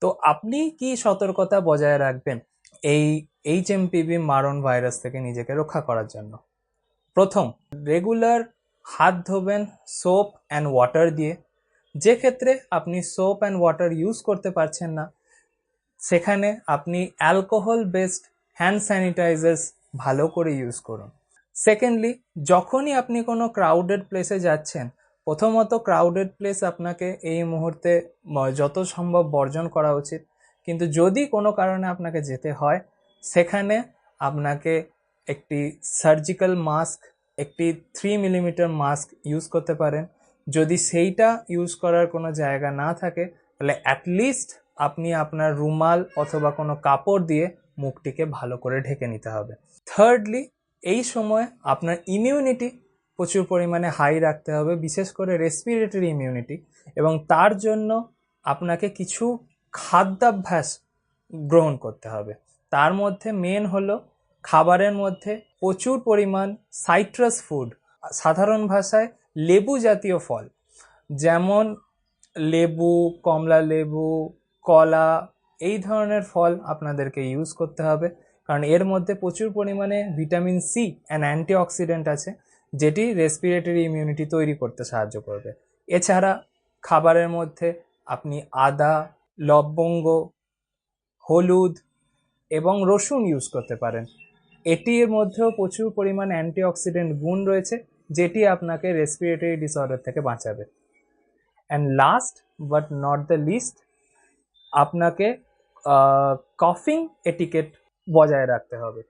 তো আপনি কি সতর্কতা বজায় রাখবেন এই এইচএমপিভি মারণ ভাইরাস থেকে নিজেকে রক্ষা করার জন্য? প্রথম, রেগুলার হাত ধোবেন সোপ অ্যান্ড ওয়াটার দিয়ে। যে ক্ষেত্রে আপনি সোপ অ্যান্ড ওয়াটার ইউজ করতে পারছেন না, সেখানে আপনি অ্যালকোহল বেসড হ্যান্ড স্যানিটাইজার্স ভালো করে ইউজ করুন। সেকেন্ডলি, যখনই আপনি কোনো ক্রাউডেড প্লেসে যাচ্ছেন, প্রথমত ক্রাউডেড প্লেস আপনাকে এই মুহূর্তে যত সম্ভব বর্জন করা উচিত। কিন্তু যদি কোনো কারণে আপনাকে যেতে হয়, সেখানে আপনাকে একটি সার্জিক্যাল মাস্ক, একটি 3 মিলিমিটার মাস্ক ইউজ করতে পারেন। যদি সেইটা ইউজ করার কোনো জায়গা না থাকে, তাহলে অ্যাটলিস্ট আপনি আপনার রুমাল অথবা কোনো কাপড় দিয়ে মুখটিকে ভালো করে ঢেকে নিতে হবে। থার্ডলি, এই সময় আপনার ইমিউনিটি প্রচুর পরিমাণে হাই রাখতে হবে, বিশেষ করে রেসপিরেটরি ইমিউনিটি, এবং তার জন্য আপনাকে কিছু খাদ্যাভ্যাস গ্রহণ করতে হবে। তার মধ্যে মেন হলো খাবারের মধ্যে প্রচুর পরিমাণ সাইট্রাস ফুড, সাধারণ ভাষায় লেবু জাতীয় ফল, যেমন লেবু, কমলা লেবু, কলা, এই ধরনের ফল আপনাদেরকে ইউজ করতে হবে, কারণ এর মধ্যে প্রচুর পরিমাণে ভিটামিন সি অ্যান্ড অ্যান্টিঅক্সিডেন্ট আছে, যেটি রেসপিরেটরি ইমিউনিটি তৈরি করতে সাহায্য করবে। এছাড়া খাবারের মধ্যে আপনি আদা, লবঙ্গ, হলুদ এবং রসুন ইউজ করতে পারেন। এটির মধ্যেও প্রচুর পরিমাণ অ্যান্টিঅক্সিডেন্ট গুণ রয়েছে, যেটি আপনাকে রেসপিরেটরি ডিসঅর্ডার থেকে বাঁচাবে। And last but not the least, আপনাকে কফিং এটিকেট বজায় রাখতে হবে।